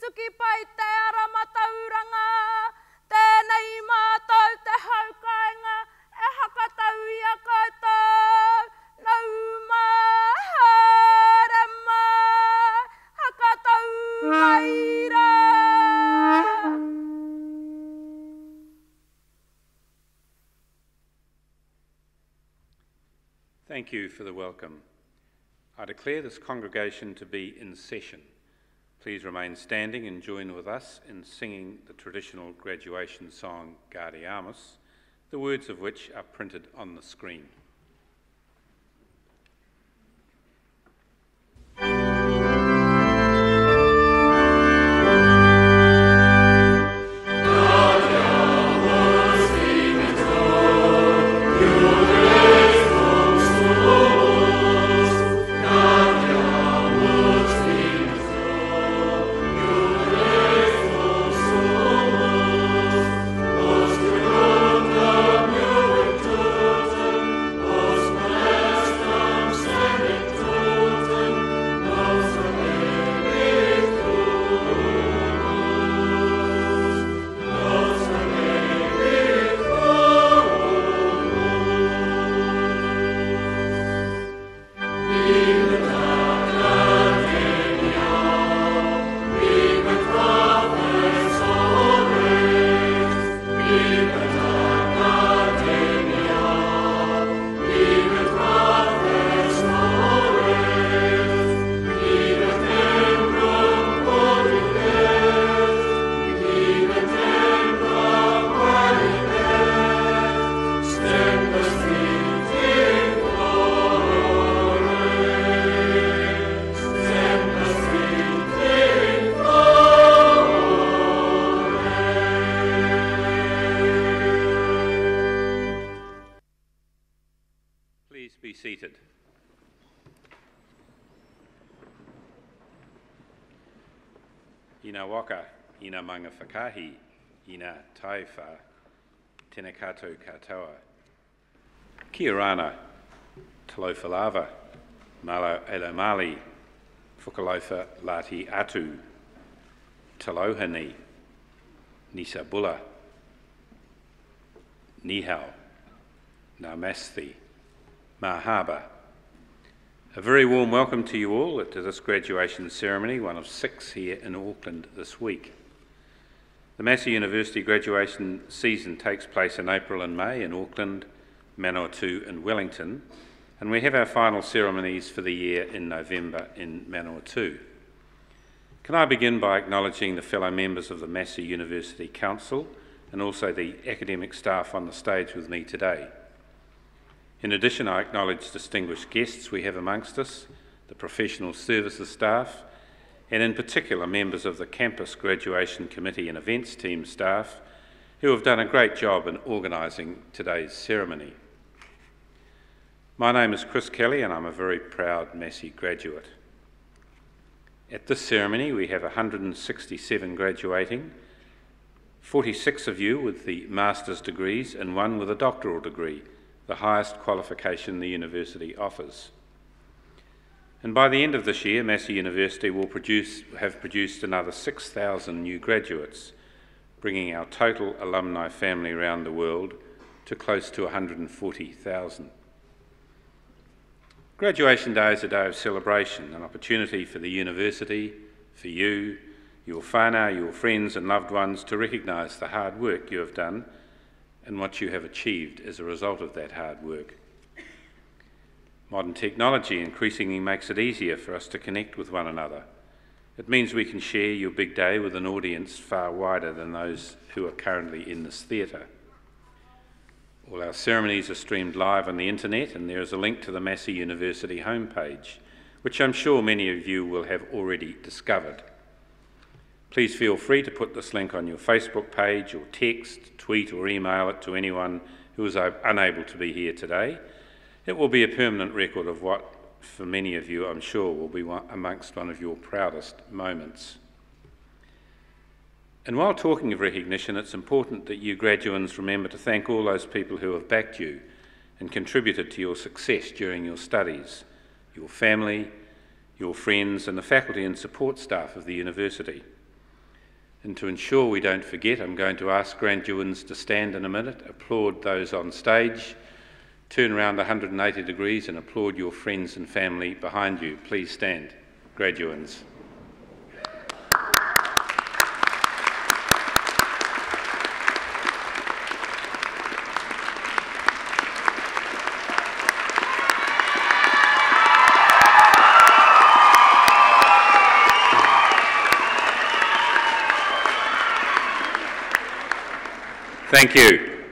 tuki pai te ara matauranga, tēnei mātou te haukainga, e hakatau ia koutou, nau mahere mai, hakatau maira. Thank you for the welcome. I declare this congregation to be in session. Please remain standing and join with us in singing the traditional graduation song, Gaudeamus, the words of which are printed on the screen. Seated. Ina waka, ina manga whakahi, ina taiwha, tēnā koutou katoa. Kia rana, talofa lava, malo elo mali, whakalaufa lati atu, talohani, nisa bula, nihau, na Massey. Mahaba. A very warm welcome to you all to this graduation ceremony, one of 6 here in Auckland this week. The Massey University graduation season takes place in April and May in Auckland, Manawatu and Wellington, and we have our final ceremonies for the year in November in Manawatu. Can I begin by acknowledging the fellow members of the Massey University Council and also the academic staff on the stage with me today. In addition, I acknowledge distinguished guests we have amongst us, the professional services staff, and in particular members of the Campus Graduation Committee and Events Team staff, who have done a great job in organising today's ceremony. My name is Chris Kelly and I'm a very proud Massey graduate. At this ceremony we have 167 graduating, 46 of you with the master's degrees and 1 with a doctoral degree, the highest qualification the university offers. And by the end of this year, Massey University will have produced another 6,000 new graduates, bringing our total alumni family around the world to close to 140,000. Graduation Day is a day of celebration, an opportunity for the university, for you, your whānau, your friends and loved ones to recognise the hard work you have done and what you have achieved as a result of that hard work. Modern technology increasingly makes it easier for us to connect with one another. It means we can share your big day with an audience far wider than those who are currently in this theatre. All our ceremonies are streamed live on the internet, and there is a link to the Massey University homepage, which I'm sure many of you will have already discovered. Please feel free to put this link on your Facebook page or text, tweet or email it to anyone who is unable to be here today. It will be a permanent record of what, for many of you, I'm sure, will be amongst one of your proudest moments. And while talking of recognition, it's important that you graduands remember to thank all those people who have backed you and contributed to your success during your studies, your family, your friends and the faculty and support staff of the university. And to ensure we don't forget, I'm going to ask graduands to stand in a minute, applaud those on stage, turn around 180 degrees and applaud your friends and family behind you. Please stand, graduands. Thank you.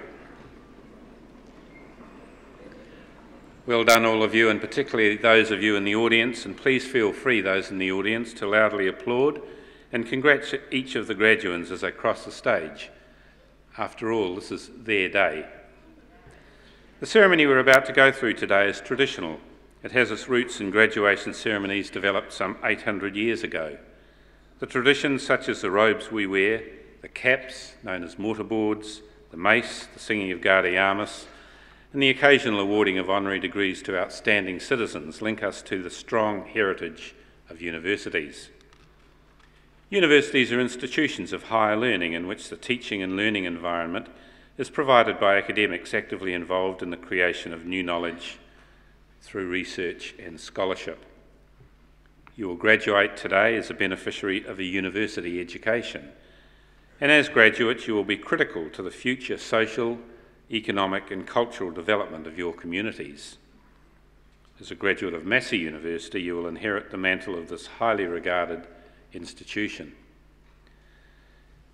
Well done, all of you, and particularly those of you in the audience, and please feel free, those in the audience, to loudly applaud and congratulate each of the graduands as they cross the stage. After all, this is their day. The ceremony we're about to go through today is traditional. It has its roots in graduation ceremonies developed some 800 years ago. The traditions such as the robes we wear, the caps, known as mortarboards, the mace, the singing of Gaudeamus, and the occasional awarding of honorary degrees to outstanding citizens link us to the strong heritage of universities. Universities are institutions of higher learning in which the teaching and learning environment is provided by academics actively involved in the creation of new knowledge through research and scholarship. You will graduate today as a beneficiary of a university education, and as graduates you will be critical to the future social, economic and cultural development of your communities. As a graduate of Massey University, you will inherit the mantle of this highly regarded institution.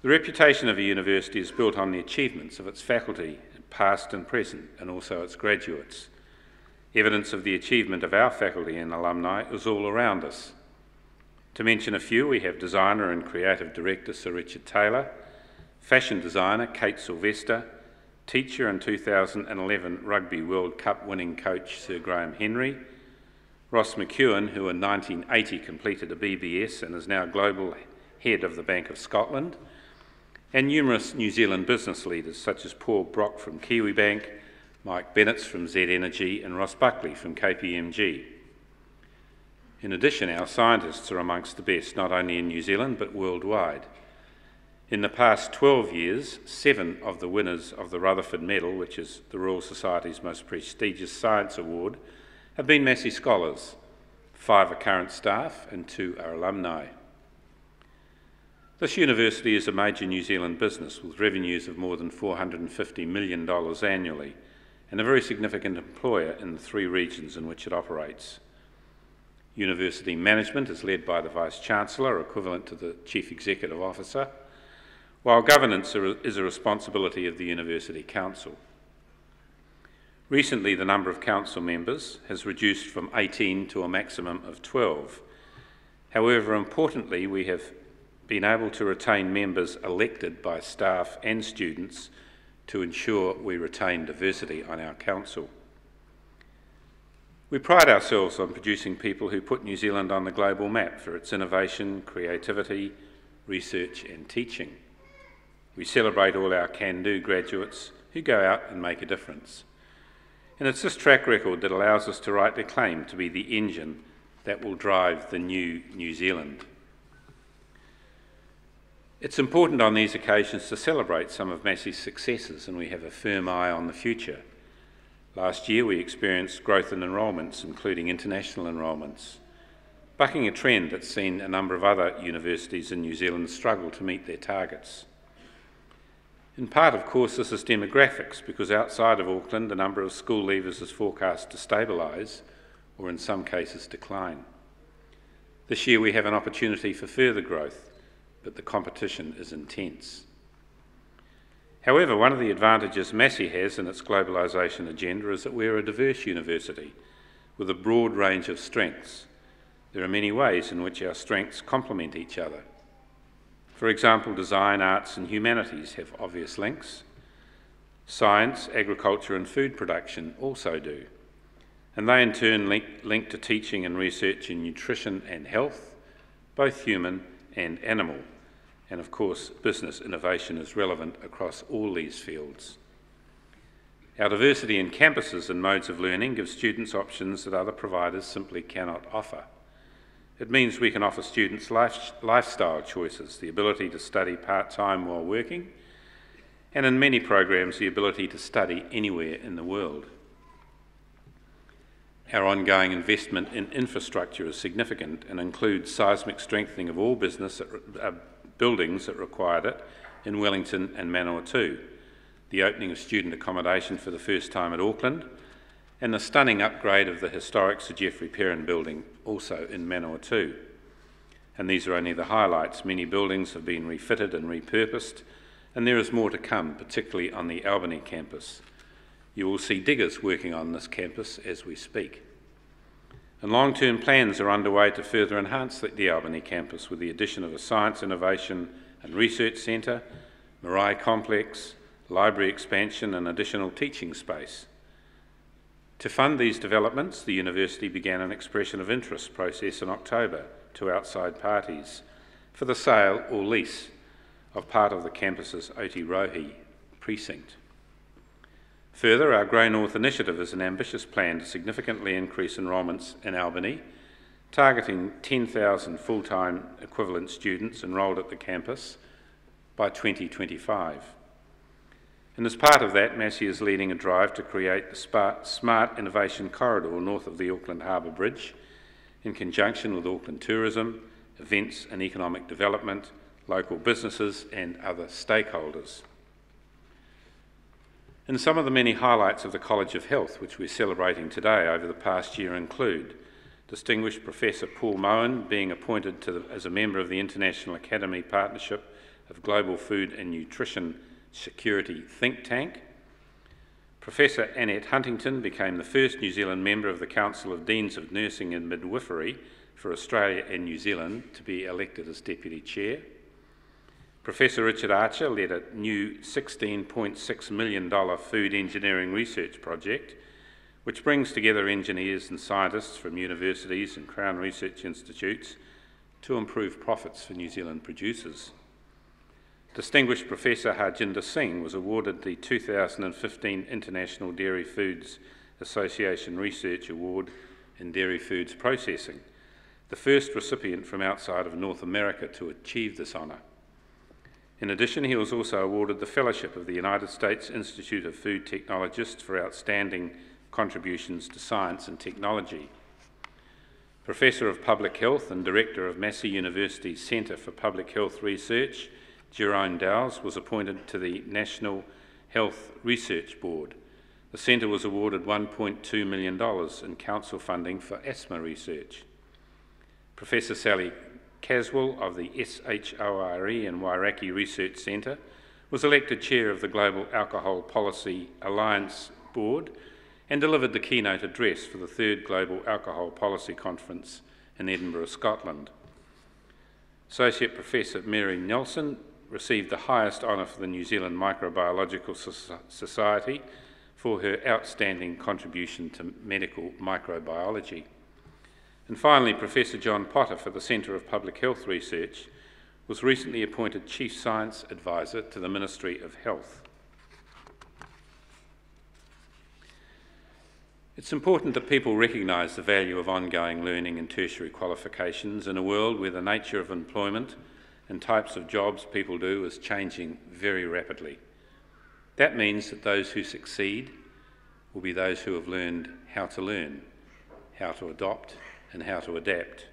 The reputation of a university is built on the achievements of its faculty, past and present, and also its graduates. Evidence of the achievement of our faculty and alumni is all around us. To mention a few, we have designer and creative director Sir Richard Taylor, fashion designer Kate Sylvester, teacher and 2011 Rugby World Cup winning coach Sir Graham Henry, Ross McEwen, who in 1980 completed a BBS and is now global head of the Bank of Scotland, and numerous New Zealand business leaders such as Paul Brock from Kiwibank, Mike Bennett from Z Energy and Ross Buckley from KPMG. In addition, our scientists are amongst the best, not only in New Zealand but worldwide. In the past 12 years, 7 of the winners of the Rutherford Medal, which is the Royal Society's most prestigious science award, have been Massey scholars. 5 are current staff and 2 are alumni. This university is a major New Zealand business with revenues of more than $450 million annually and a very significant employer in the 3 regions in which it operates. University management is led by the Vice-Chancellor, equivalent to the Chief Executive Officer, while governance is a responsibility of the University Council. Recently, the number of council members has reduced from 18 to a maximum of 12. However, importantly, we have been able to retain members elected by staff and students to ensure we retain diversity on our council. We pride ourselves on producing people who put New Zealand on the global map for its innovation, creativity, research and teaching. We celebrate all our can-do graduates who go out and make a difference. And it's this track record that allows us to rightly claim to be the engine that will drive the new New Zealand. It's important on these occasions to celebrate some of Massey's successes, and we have a firm eye on the future. Last year we experienced growth in enrolments, including international enrolments, bucking a trend that's seen a number of other universities in New Zealand struggle to meet their targets. In part, of course, this is demographics, because outside of Auckland the number of school leavers is forecast to stabilise, or in some cases decline. This year we have an opportunity for further growth, but the competition is intense. However, one of the advantages Massey has in its globalisation agenda is that we're a diverse university with a broad range of strengths. There are many ways in which our strengths complement each other. For example, design, arts and humanities have obvious links. Science, agriculture and food production also do. And they in turn link to teaching and research in nutrition and health, both human and animal. And of course, business innovation is relevant across all these fields. Our diversity in campuses and modes of learning gives students options that other providers simply cannot offer. It means we can offer students lifestyle choices, the ability to study part-time while working, and in many programs, the ability to study anywhere in the world. Our ongoing investment in infrastructure is significant and includes seismic strengthening of all buildings that required it in Wellington and Manawatu, the opening of student accommodation for the first time at Auckland, and the stunning upgrade of the historic Sir Geoffrey Perrin building, also in Manawatu. And these are only the highlights. Many buildings have been refitted and repurposed, and there is more to come, particularly on the Albany campus. You will see diggers working on this campus as we speak. And long-term plans are underway to further enhance the Albany campus with the addition of a Science, Innovation and Research Centre, Marae Complex, library expansion and additional teaching space. To fund these developments, the university began an expression of interest process in October to outside parties for the sale or lease of part of the campus's Otirohi precinct. Further, our Grow North initiative is an ambitious plan to significantly increase enrolments in Albany, targeting 10,000 full-time equivalent students enrolled at the campus by 2025. And as part of that, Massey is leading a drive to create the Smart Innovation Corridor north of the Auckland Harbour Bridge, in conjunction with Auckland Tourism, events and economic development, local businesses and other stakeholders. And some of the many highlights of the College of Health, which we're celebrating today over the past year, include Distinguished Professor Paul Moen being appointed as a member of the International Academy Partnership of Global Food and Nutrition Security think tank. Professor Annette Huntington became the first New Zealand member of the Council of Deans of Nursing and Midwifery for Australia and New Zealand to be elected as Deputy Chair. Professor Richard Archer led a new $16.6 million food engineering research project, which brings together engineers and scientists from universities and Crown Research Institutes to improve profits for New Zealand producers. Distinguished Professor Harjinder Singh was awarded the 2015 International Dairy Foods Association Research Award in Dairy Foods Processing, the first recipient from outside of North America to achieve this honour. In addition, he was also awarded the Fellowship of the United States Institute of Food Technologists for outstanding contributions to science and technology. Professor of Public Health and Director of Massey University's Centre for Public Health Research, Jerome Dowles, was appointed to the National Health Research Board. The centre was awarded $1.2 million in council funding for asthma research. Professor Sally Caswell of the SHORE and Wairaki Research Centre was elected Chair of the Global Alcohol Policy Alliance Board and delivered the keynote address for the 3rd Global Alcohol Policy Conference in Edinburgh, Scotland. Associate Professor Mary Nelson received the highest honour for the New Zealand Microbiological Society for her outstanding contribution to medical microbiology. And finally, Professor John Potter for the Centre of Public Health Research was recently appointed Chief Science Advisor to the Ministry of Health. It's important that people recognise the value of ongoing learning and tertiary qualifications in a world where the nature of employment and types of jobs people do is changing very rapidly. That means that those who succeed will be those who have learned, how to adopt, and how to adapt.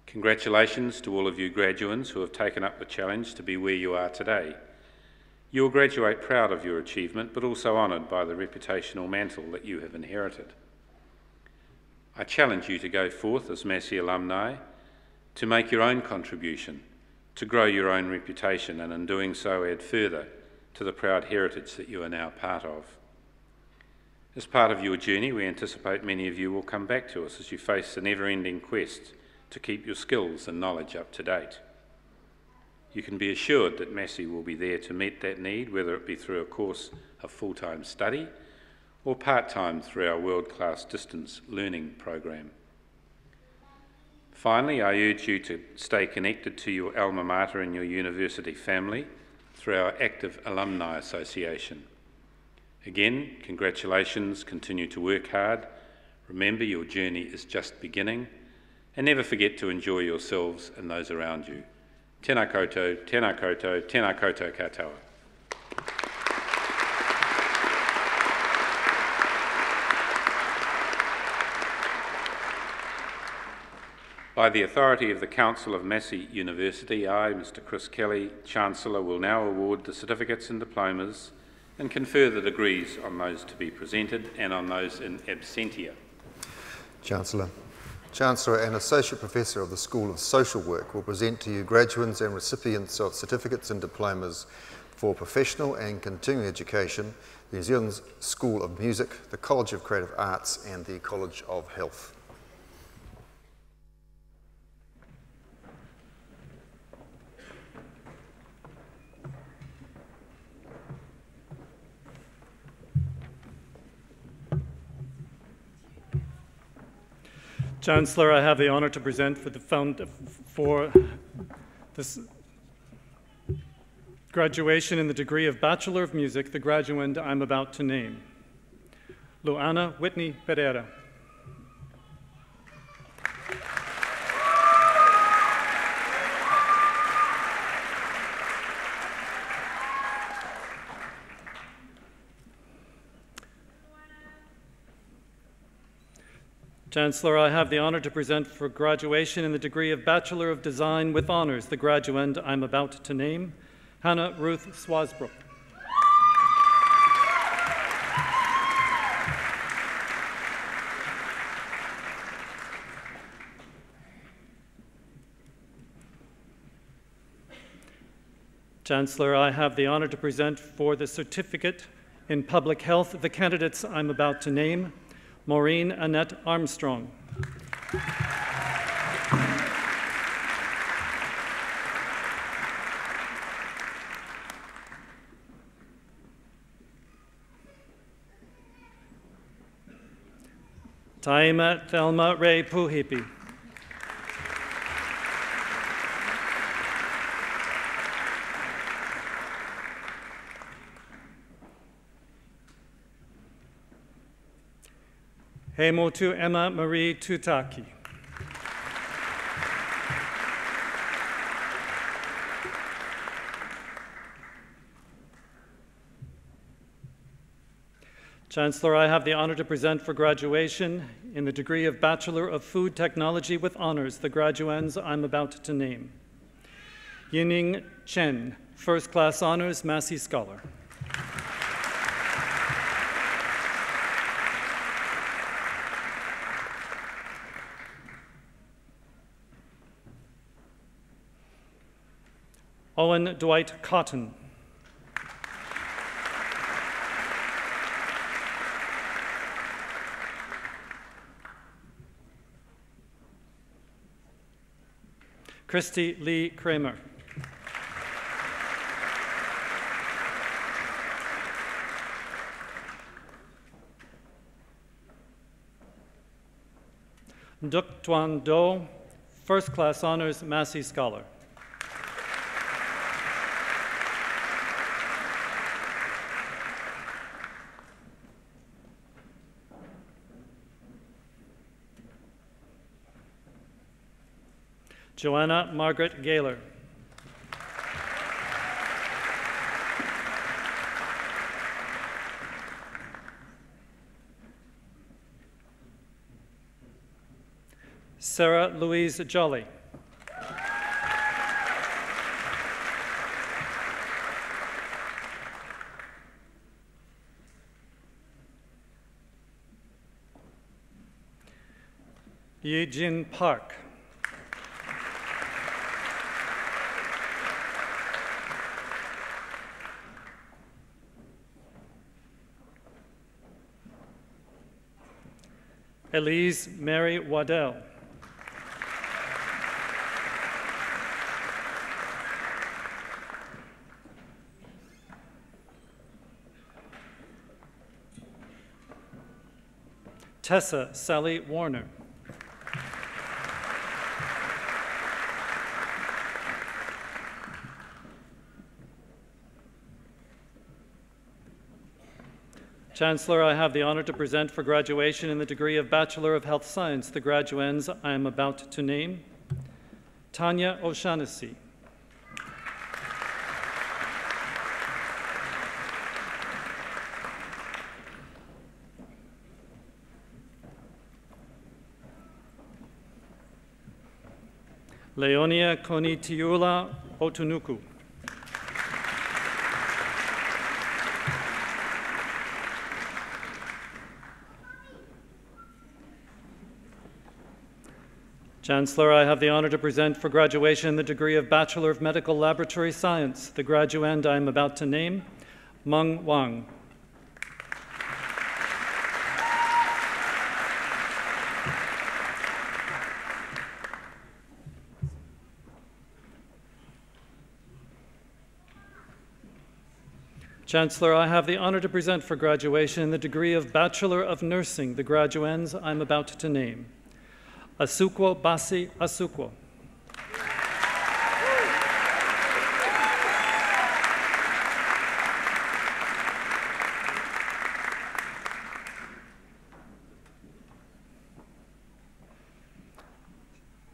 Congratulations to all of you graduands who have taken up the challenge to be where you are today. You will graduate proud of your achievement, but also honoured by the reputational mantle that you have inherited. I challenge you to go forth as Massey alumni, to make your own contribution, to grow your own reputation, and in doing so add further to the proud heritage that you are now part of. As part of your journey, we anticipate many of you will come back to us as you face the never-ending quest to keep your skills and knowledge up to date. You can be assured that Massey will be there to meet that need, whether it be through a course of full-time study or part-time through our world-class distance learning program. Finally, I urge you to stay connected to your alma mater and your university family through our active alumni association. Again, congratulations, continue to work hard. Remember, your journey is just beginning, and never forget to enjoy yourselves and those around you. Tēnā koutou, tēnā koutou, tēnā koutou katoa. By the authority of the Council of Massey University, I, Mr. Chris Kelly, Chancellor, will now award the certificates and diplomas and confer the degrees on those to be presented and on those in absentia. Chancellor. Chancellor and Associate Professor of the School of Social Work will present to you graduands and recipients of certificates and diplomas for professional and continuing education, the New Zealand School of Music, the College of Creative Arts and the College of Health. Chancellor, I have the honour to present for this graduation in the degree of Bachelor of Music, the graduand I'm about to name. Luana Whitney Pereira. Chancellor, I have the honour to present for graduation in the degree of Bachelor of Design with Honours, the graduand I'm about to name, Hannah Ruth Swasbrook. Chancellor, I have the honour to present for the Certificate in Public Health the candidates I'm about to name, Maureen Annette Armstrong. Taima Thelma Ray Puhipi. Heimotu Emma Marie Tutaki. Chancellor, I have the honour to present for graduation in the degree of Bachelor of Food Technology with Honours the graduands I'm about to name. Yining Chen, First Class Honours, Massey Scholar. Owen Dwight Cotton. Christy Lee Kramer. Duk Tuan Do, First Class Honours, Massey Scholar. Joanna Margaret Gaylor. Sarah Louise Jolly. Yejin Park. Elise Mary Waddell. Tessa Sally Warner. Chancellor, I have the honor to present for graduation in the degree of Bachelor of Health Science the graduands I am about to name. Tanya O'Shaughnessy. Leonia Konitiula Otunuku. Chancellor, I have the honor to present for graduation the degree of Bachelor of Medical Laboratory Science, the graduand I am about to name, Meng Wang. Chancellor, I have the honor to present for graduation the degree of Bachelor of Nursing, the graduands I am about to name. Asukwo Basi Asukwo.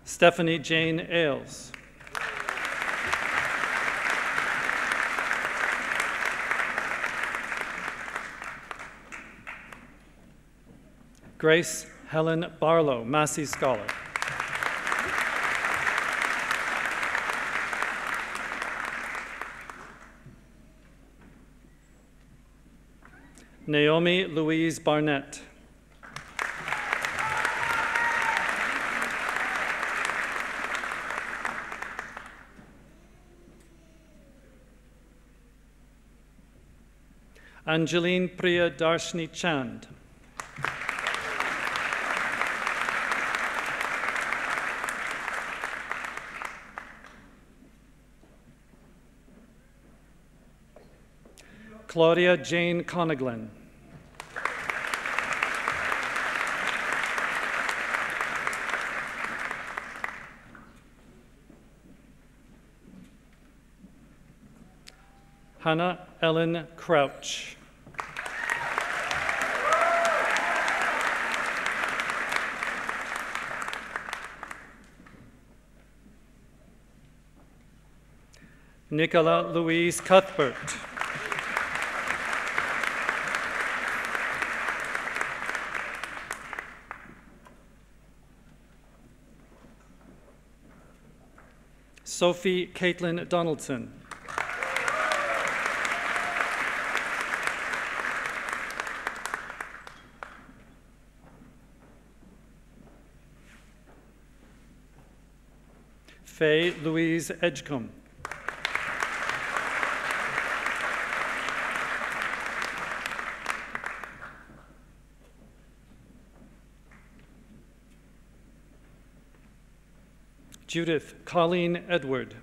Stephanie Jane Ailes. Grace Helen Barlow, Massey Scholar. Naomi Louise Barnett. Angeline Priya Darshni Chand. Claudia Jane Conaglen. Hannah Ellen Crouch. Nicola Louise Cuthbert. Sophie Caitlin Donaldson. Faye Louise Edgecombe. Judith Colleen Edward.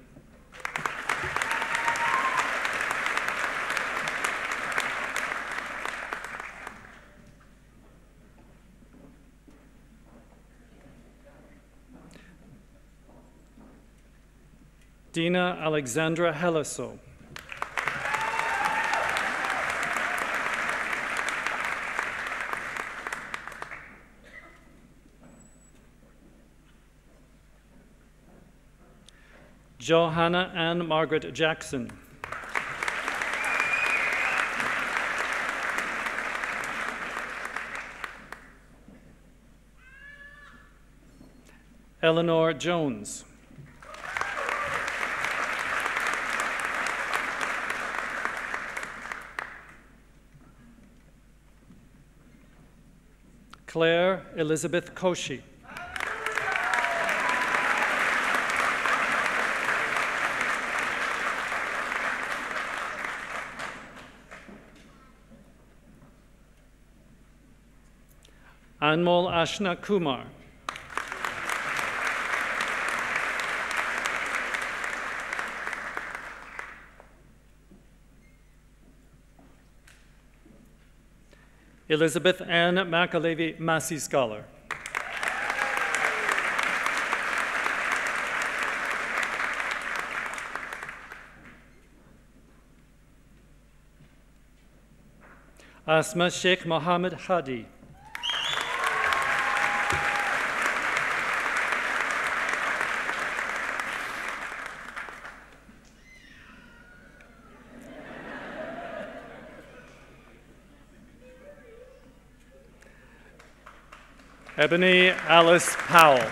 Dina Alexandra Helleso. Johanna Ann Margaret Jackson. Eleanor Jones. Claire Elizabeth Koshi. Anmol Ashna Kumar. Elizabeth Ann McAlevey, Massey Scholar. Asma Sheikh Mohammed Hadi. Ebony Alice Powell.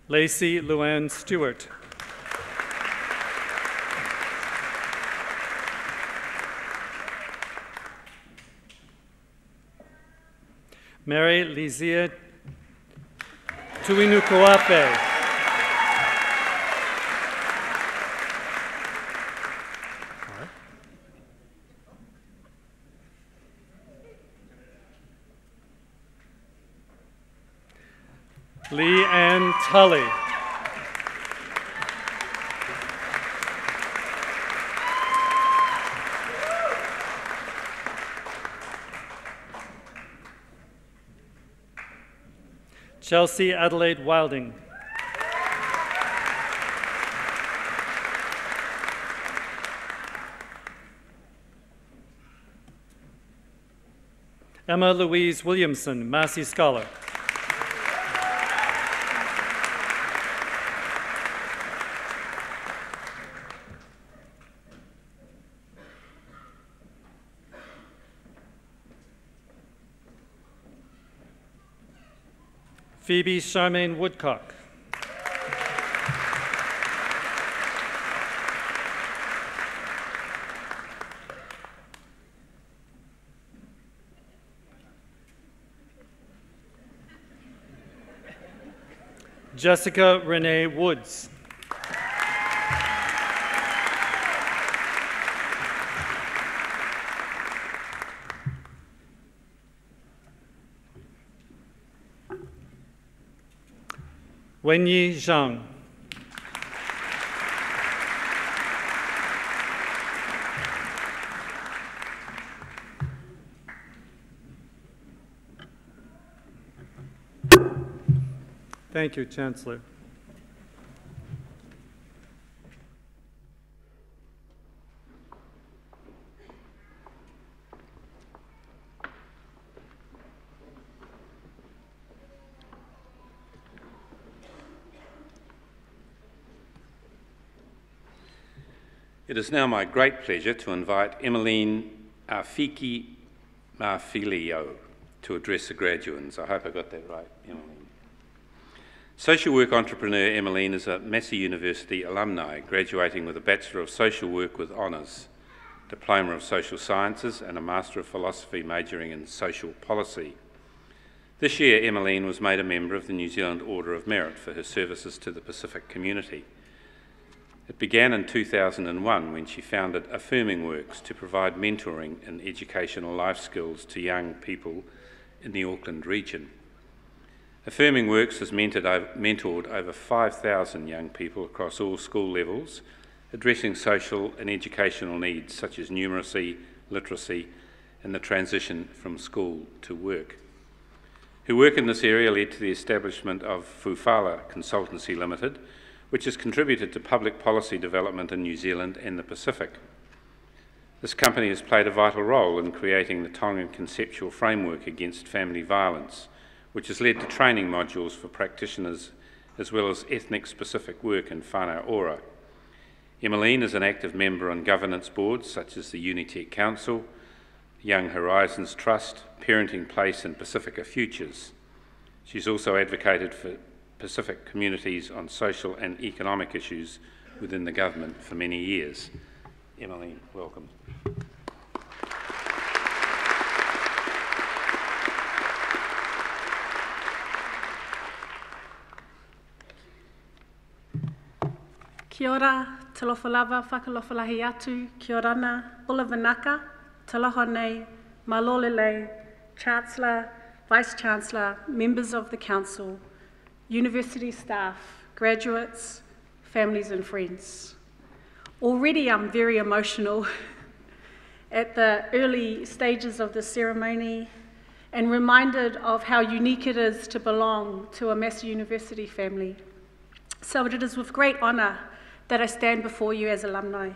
Lacey Luann Stewart. Mary Lizia Tuinukuape. Lee Ann Tully. Chelsea Adelaide Wilding. Emma Louise Williamson, Massey Scholar. Phoebe Charmaine Woodcock. Jessica Renee Woods. Wenyi Zhang. Thank you, Chancellor. It is now my great pleasure to invite Emmeline Afiki Mafilio to address the graduands. I hope I got that right, Emmeline. Social work entrepreneur Emmeline is a Massey University alumni, graduating with a Bachelor of Social Work with Honours, Diploma of Social Sciences and a Master of Philosophy majoring in Social Policy. This year, Emmeline was made a member of the New Zealand Order of Merit for her services to the Pacific community. It began in 2001 when she founded Affirming Works to provide mentoring and educational life skills to young people in the Auckland region. Affirming Works has mentored over 5,000 young people across all school levels, addressing social and educational needs such as numeracy, literacy, and the transition from school to work. Her work in this area led to the establishment of Fufala Consultancy Limited, which has contributed to public policy development in New Zealand and the Pacific. This company has played a vital role in creating the Tongan conceptual framework against family violence, which has led to training modules for practitioners as well as ethnic-specific work in whānau ora. Emmeline is an active member on governance boards such as the Unitec Council, Young Horizons Trust, Parenting Place and Pacifica Futures. She's also advocated for Pacific communities on social and economic issues within the government for many years. Emmeline, welcome. Kia ora, talofalava, whakalofalahi atu, kia orana, ula vanaka, talahonei, malolele, Chancellor, Vice-Chancellor, members of the Council, university staff, graduates, families and friends. Already I'm very emotional at the early stages of the ceremony and reminded of how unique it is to belong to a Massey University family. So it is with great honour that I stand before you as alumni.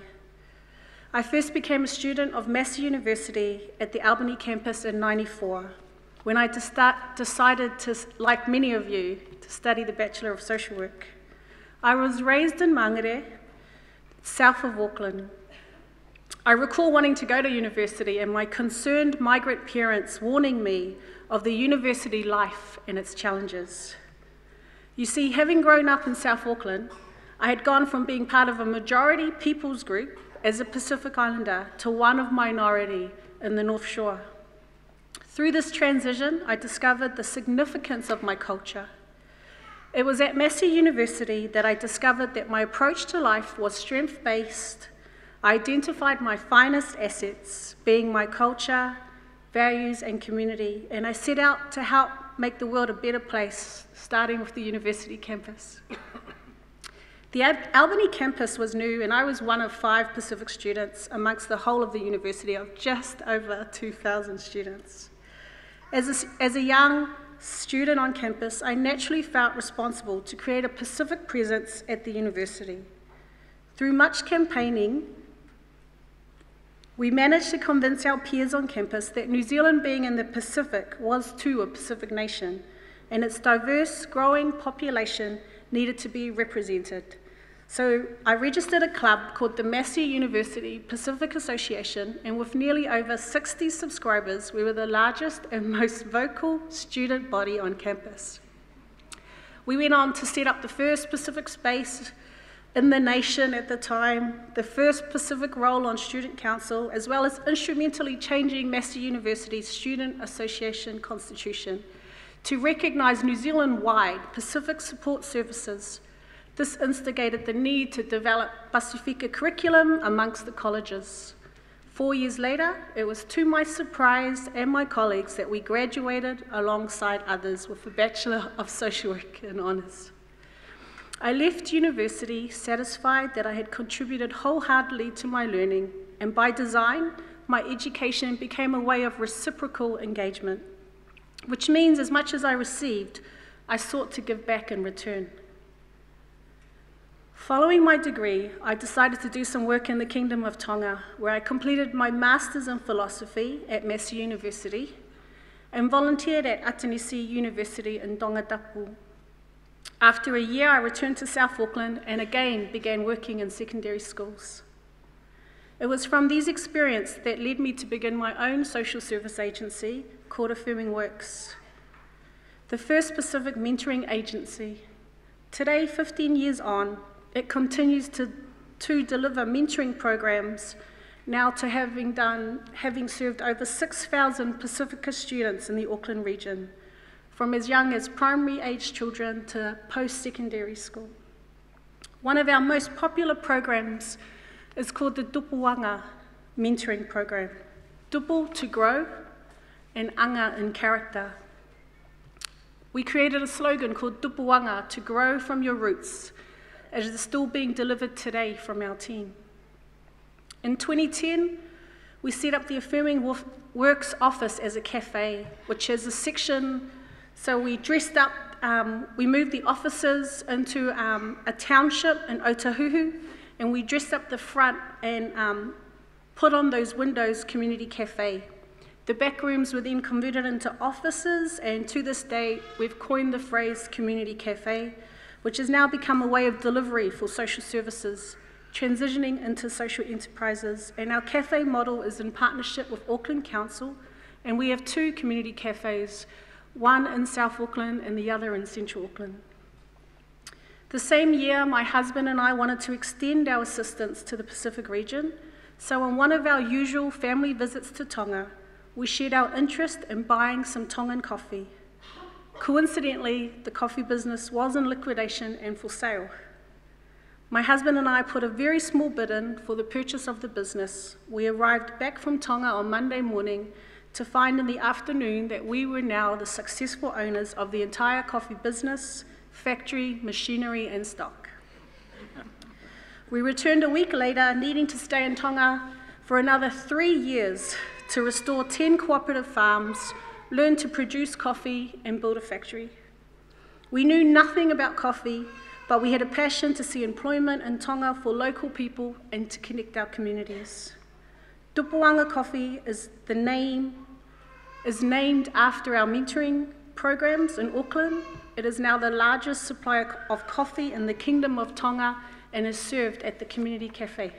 I first became a student of Massey University at the Albany campus in '94, when I decided to, like many of you, to study the Bachelor of Social Work. I was raised in Mangere, south of Auckland. I recall wanting to go to university and my concerned migrant parents warning me of the university life and its challenges. You see, having grown up in South Auckland, I had gone from being part of a majority people's group as a Pacific Islander to one of minority in the North Shore. Through this transition, I discovered the significance of my culture. It was at Massey University that I discovered that my approach to life was strength-based. I identified my finest assets, being my culture, values, and community, and I set out to help make the world a better place, starting with the university campus. The Albany campus was new, and I was one of 5 Pacific students amongst the whole of the university of just over 2,000 students. As a young student on campus, I naturally felt responsible to create a Pacific presence at the university. Through much campaigning, we managed to convince our peers on campus that New Zealand, being in the Pacific, was too a Pacific nation, and its diverse, growing population needed to be represented. So I registered a club called the Massey University Pacific Association, and with nearly over 60 subscribers, we were the largest and most vocal student body on campus. We went on to set up the first Pacific space in the nation at the time, the first Pacific role on Student Council, as well as instrumentally changing Massey University's Student Association Constitution to recognise New Zealand-wide Pacific support services. This instigated the need to develop Pasifika curriculum amongst the colleges. 4 years later, it was to my surprise and my colleagues that we graduated alongside others with a Bachelor of Social Work in Honours. I left university satisfied that I had contributed wholeheartedly to my learning, and by design, my education became a way of reciprocal engagement, which means as much as I received, I sought to give back in return. Following my degree, I decided to do some work in the Kingdom of Tonga, where I completed my Masters in Philosophy at Massey University and volunteered at Atanisi University in Tongatapu. After a year, I returned to South Auckland and again began working in secondary schools. It was from these experiences that led me to begin my own social service agency called Affirming Works, the first Pacific mentoring agency. Today, 15 years on, it continues to deliver mentoring programs, now to having served over 6,000 Pacifica students in the Auckland region, from as young as primary-aged children to post-secondary school. One of our most popular programs is called the Tupuanga Mentoring Program. Tupu, to grow, and anga, in character. We created a slogan called Tupuanga, to grow from your roots, as is still being delivered today from our team. In 2010, we set up the Affirming Works office as a cafe, which has a section. So we dressed up, we moved the offices into a township in Otahuhu, and we dressed up the front and put on those windows community cafe. The back rooms were then converted into offices, and to this day, we've coined the phrase community cafe, which has now become a way of delivery for social services, transitioning into social enterprises. And our cafe model is in partnership with Auckland Council, and we have 2 community cafes, one in South Auckland and the other in Central Auckland. The same year, my husband and I wanted to extend our assistance to the Pacific region, so on one of our usual family visits to Tonga, we shared our interest in buying some Tongan coffee. Coincidentally, the coffee business was in liquidation and for sale. My husband and I put a very small bid in for the purchase of the business. We arrived back from Tonga on Monday morning to find in the afternoon that we were now the successful owners of the entire coffee business, factory, machinery, and stock. We returned a week later, needing to stay in Tonga for another 3 years to restore 10 cooperative farms, learned to produce coffee and build a factory. We knew nothing about coffee, but we had a passion to see employment in Tonga for local people and to connect our communities. Tupuanga Coffee is named after our mentoring programs in Auckland. It is now the largest supplier of coffee in the Kingdom of Tonga and is served at the Community Cafe.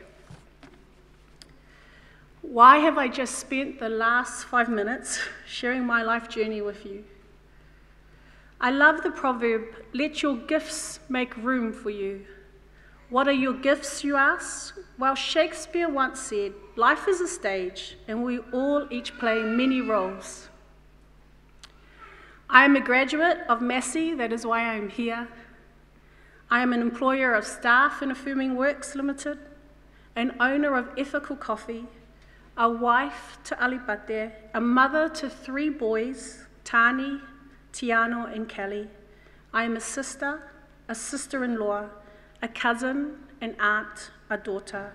Why have I just spent the last 5 minutes sharing my life journey with you? I love the proverb, let your gifts make room for you. What are your gifts, you ask? Well, Shakespeare once said, life is a stage, and we all each play many roles. I am a graduate of Massey, that is why I am here. I am an employer of staff in Affirming Works Limited, an owner of Ethical Coffee, a wife to Alipate, a mother to 3 boys, Tani, Tiano and Kelly. I am a sister-in-law, a cousin, an aunt, a daughter.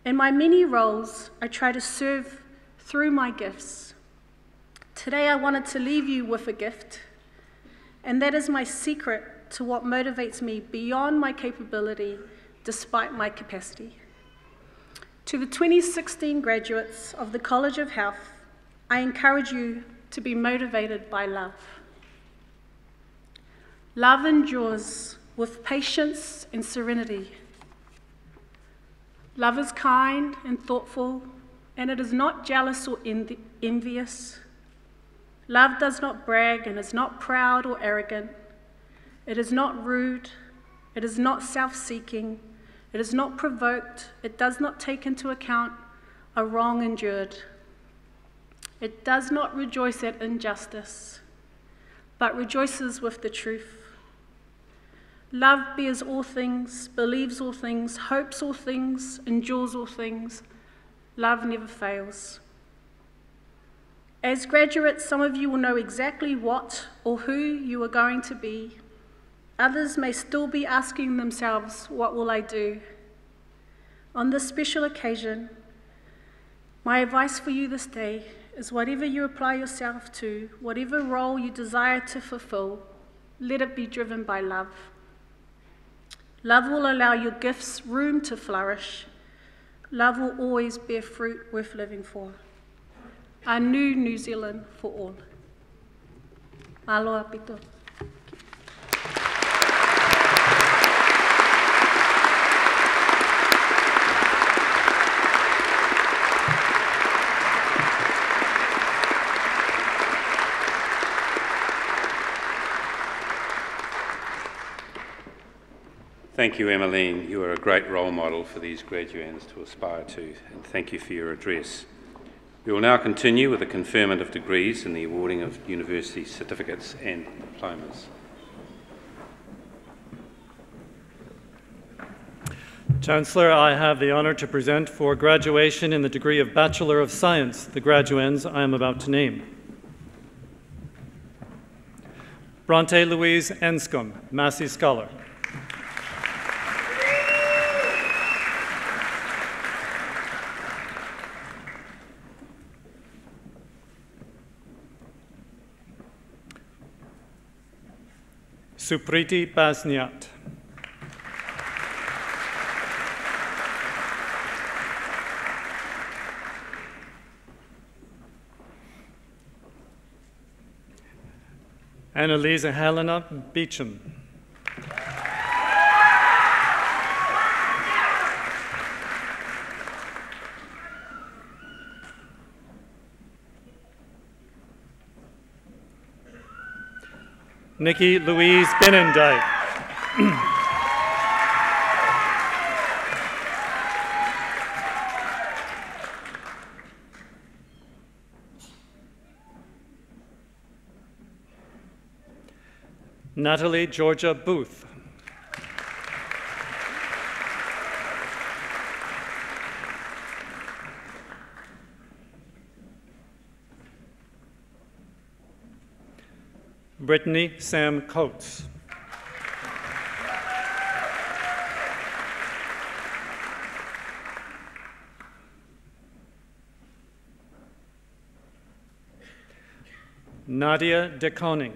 In my many roles, I try to serve through my gifts. Today I wanted to leave you with a gift, and that is my secret to what motivates me beyond my capability, despite my capacity. To the 2016 graduates of the College of Health, I encourage you to be motivated by love. Love endures with patience and serenity. Love is kind and thoughtful, and it is not jealous or envious. Love does not brag and is not proud or arrogant. It is not rude. It is not self-seeking. It is not provoked. It does not take into account a wrong endured. It does not rejoice at injustice, but rejoices with the truth. Love bears all things, believes all things, hopes all things, endures all things. Love never fails. As graduates, some of you will know exactly what or who you are going to be. Others may still be asking themselves, what will I do? On this special occasion, my advice for you this day is whatever you apply yourself to, whatever role you desire to fulfill, let it be driven by love. Love will allow your gifts room to flourish. Love will always bear fruit worth living for. A new New Zealand for all. Aloha pito. Thank you, Emmeline. You are a great role model for these graduands to aspire to, and thank you for your address. We will now continue with the conferment of degrees and the awarding of university certificates and diplomas. Chancellor, I have the honour to present for graduation in the degree of Bachelor of Science the graduands I am about to name. Bronte Louise Enscombe, Massey Scholar. Supriti Basniat. Annalisa Helena Beecham. Nikki Louise Benendijk. Natalie Georgia Booth. Brittany Sam Coates. Nadia de Koning.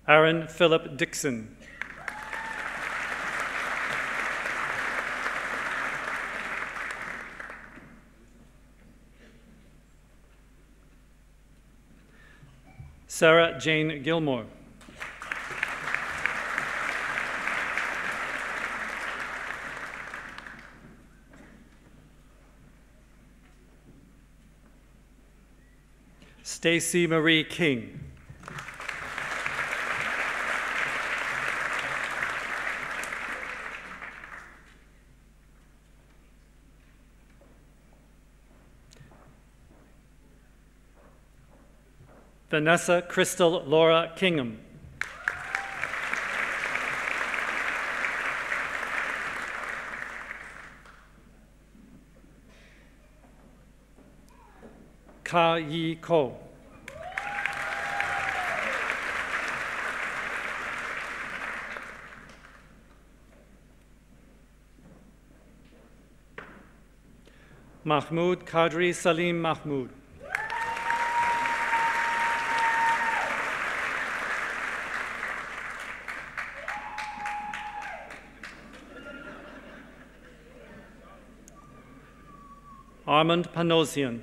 Aaron Philip Dixon. Sarah Jane Gilmore. Stacey Marie King. Vanessa Crystal Laura Kingham. Ka Yi Ko. Mahmoud Kadri Salim Mahmoud. Armand Panosian.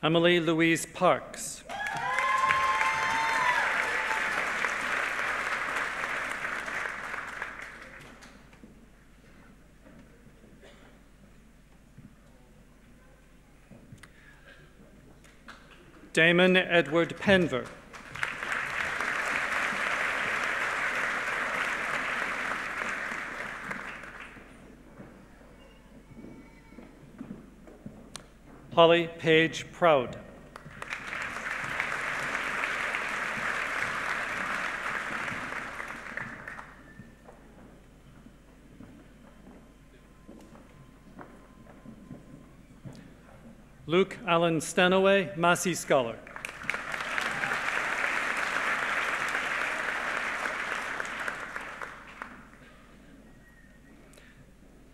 Emily Louise Parks. Damon Edward Penver. Holly Page Proud. Luke Allen Stanaway, Massey Scholar.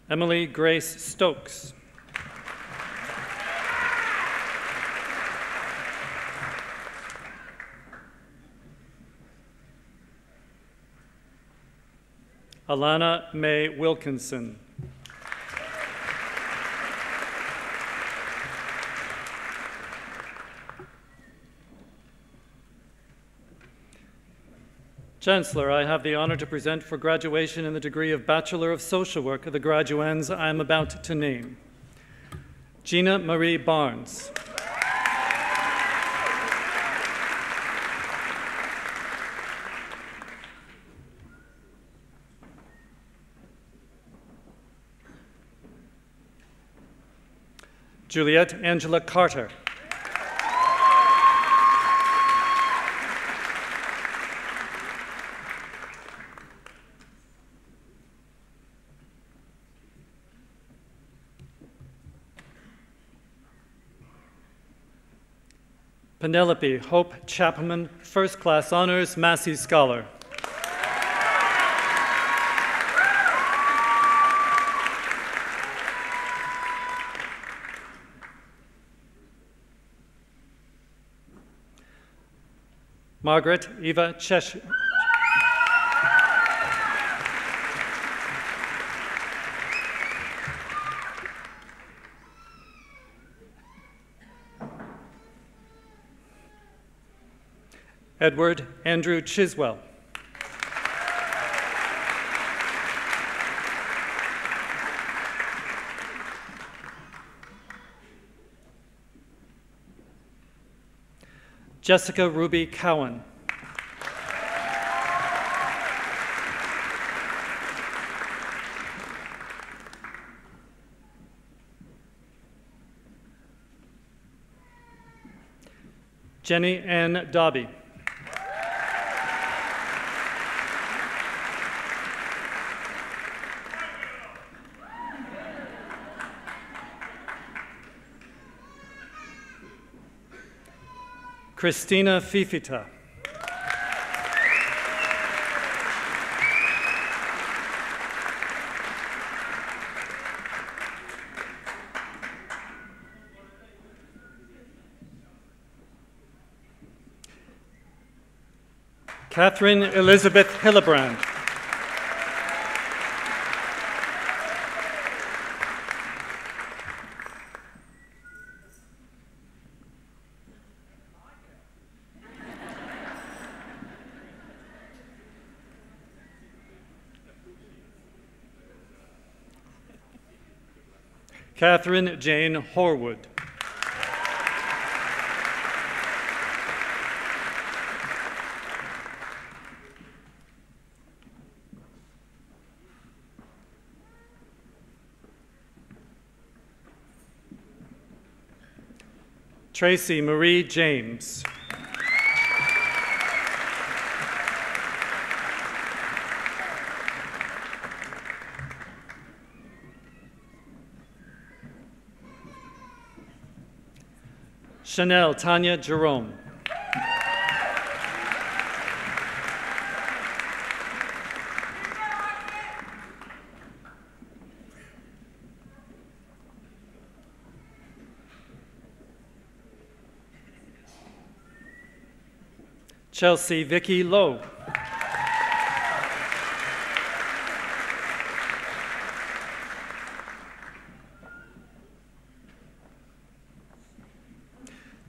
Emily Grace Stokes. Alana May Wilkinson. Chancellor, I have the honor to present for graduation in the degree of Bachelor of Social Work the graduands I am about to name. Gina Marie Barnes. Juliette Angela Carter. Penelope Hope Chapman, First Class Honors, Massey Scholar. Margaret Eva Chesh. Edward Andrew Chiswell. Jessica Ruby Cowan. Jenny Ann Dobby. Christina Fifita. Catherine Elizabeth Hillebrand. Catherine Jane Horwood. Tracy Marie James. Chanel Tanya Jerome. Chelsea Vicky Lowe.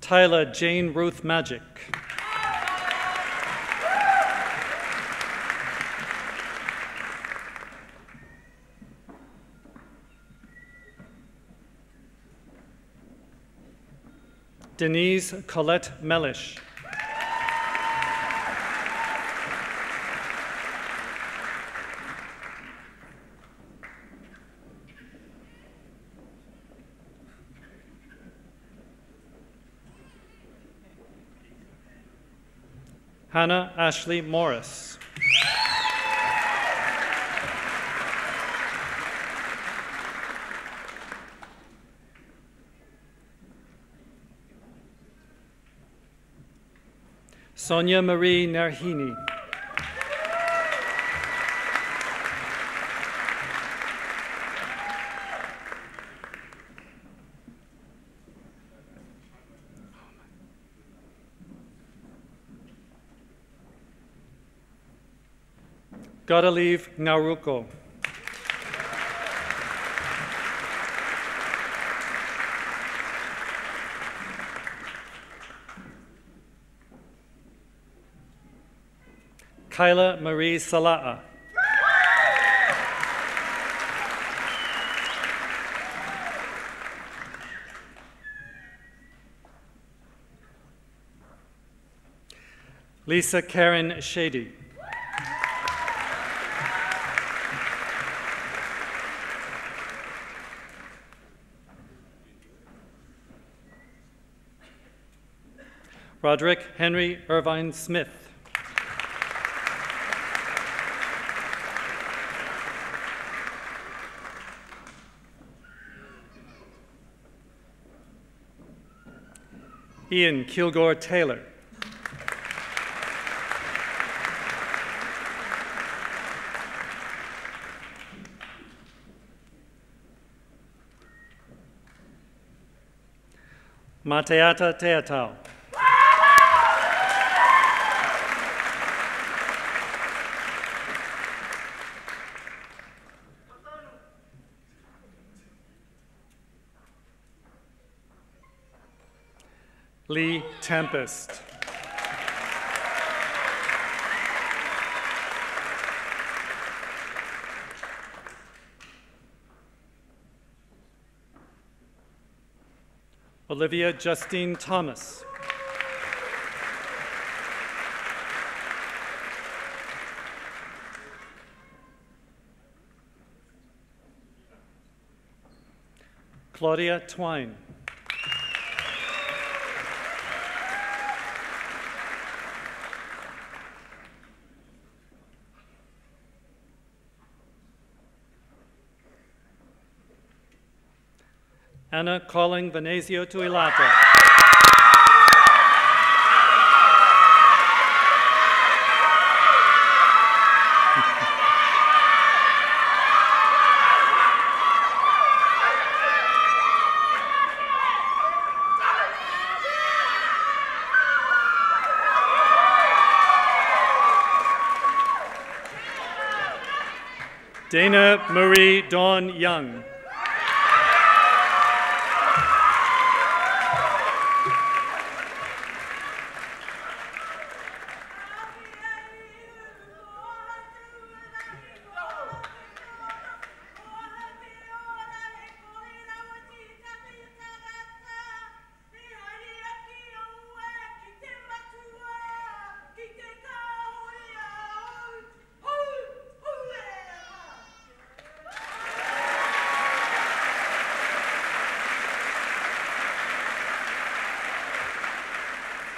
Tyler Jane Ruth Magic. Denise Colette Mellish. Hannah Ashley Morris. Sonia Marie Nerhini. Godelieve Naruko. Kyla Marie Sala'a. Lisa Karen Shady. Roderick Henry Irvine Smith. Ian Kilgore Taylor. Mateata Teatau. Lee Tempest. Olivia Justine Thomas. Claudia Twine. Anna Calling Venezio Tuilata. Dana Marie Dawn Young.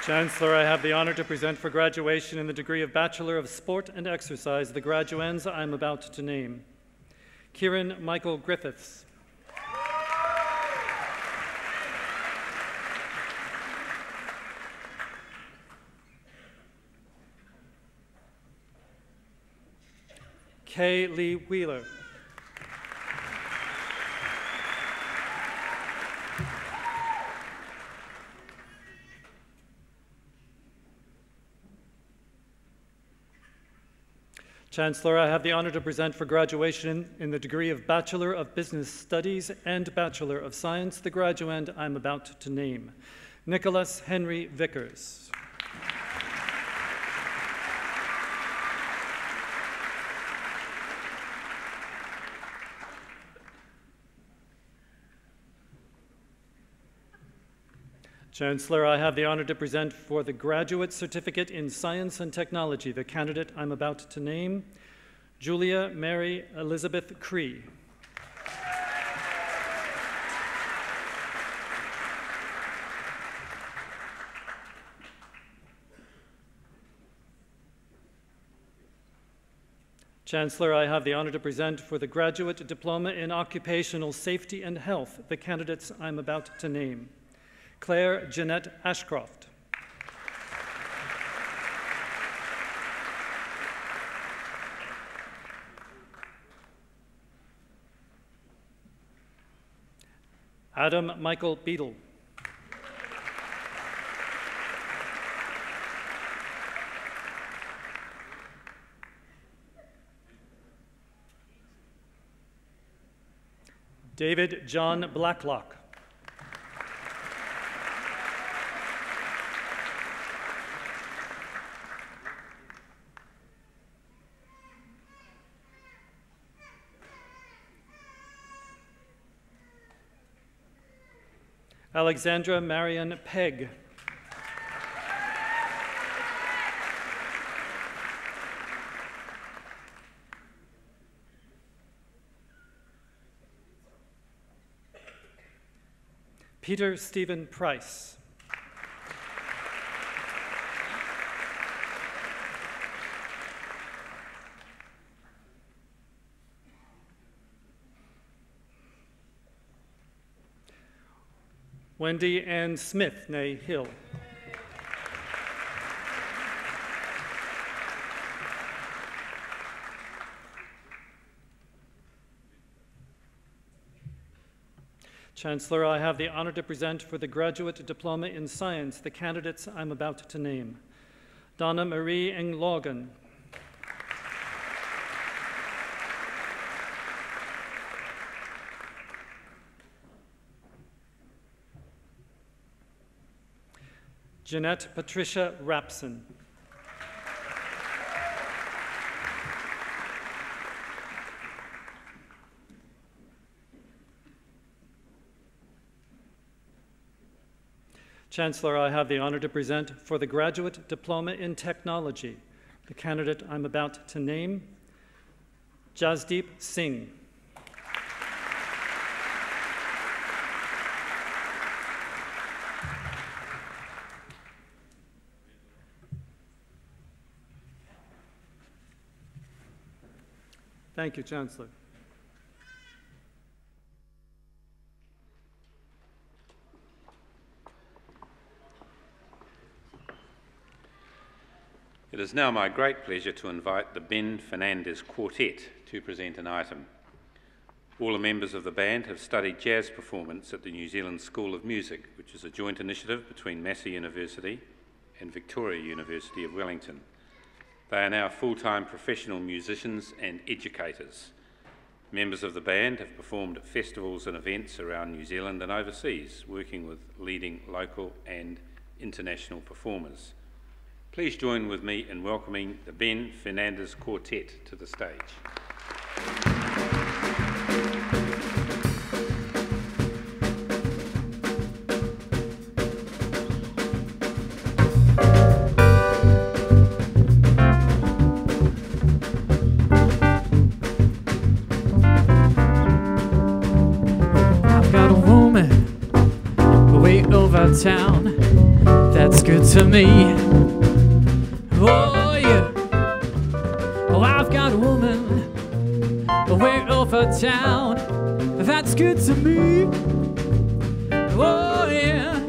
Chancellor, I have the honor to present for graduation in the degree of Bachelor of Sport and Exercise the graduands I am about to name. Kieran Michael Griffiths. Kay Lee Wheeler. Chancellor, I have the honor to present for graduation in the degree of Bachelor of Business Studies and Bachelor of Science the graduand I'm about to name. Nicholas Henry Vickers. Chancellor, I have the honor to present for the Graduate Certificate in Science and Technology the candidate I'm about to name, Julia Mary Elizabeth Cree. Chancellor, I have the honor to present for the Graduate Diploma in Occupational Safety and Health the candidates I'm about to name. Claire Jeanette Ashcroft. Adam Michael Beadle. David John Blacklock. Alexandra Marion Pegg. Peter Stephen Price. Wendy Ann Smith, née Hill. Chancellor, I have the honor to present for the Graduate Diploma in Science the candidates I'm about to name. Donna Marie Englogan. Jeanette Patricia Rapson. Chancellor, I have the honor to present for the Graduate Diploma in Technology the candidate I'm about to name, Jasdeep Singh. Thank you, Chancellor. It is now my great pleasure to invite the Ben Fernandez Quartet to present an item. All the members of the band have studied jazz performance at the New Zealand School of Music, which is a joint initiative between Massey University and Victoria University of Wellington. They are now full-time professional musicians and educators. Members of the band have performed at festivals and events around New Zealand and overseas, working with leading local and international performers. Please join with me in welcoming the Ben Fernandez Quartet to the stage. Town, that's good to me. Oh yeah. Oh, I've got a woman way over town, that's good to me. Oh yeah.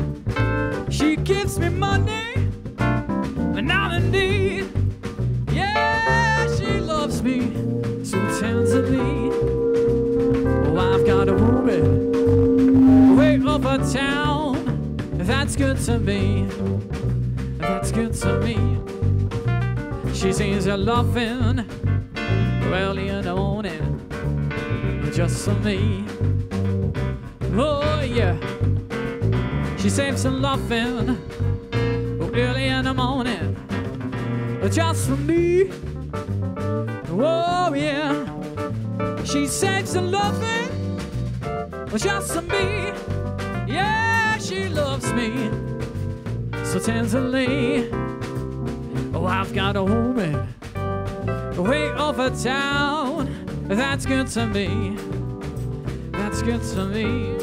She gives me money when I'm in need. Yeah, she loves me so tenderly. Oh, I've got a woman way over town, that's good to me, that's good to me. She sees her loving early in the morning, just for me. Oh yeah. She saves her loving early in the morning, just for me. Oh yeah. She saves her loving just for me. Yeah, she loves me so tenderly. Oh, I've got a woman way over town, that's good to me, that's good to me.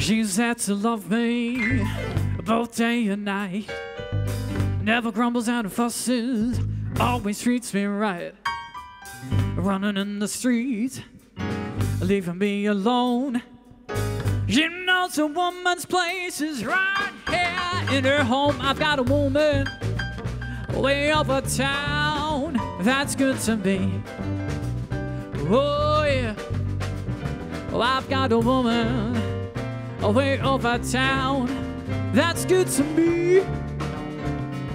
She's had to love me both day and night. Never grumbles and fusses, always treats me right. Running in the streets, leaving me alone. She knows a woman's place is right here in her home. I've got a woman way over town that's good to me. Oh yeah. Oh, I've got a woman way over town that's good to me.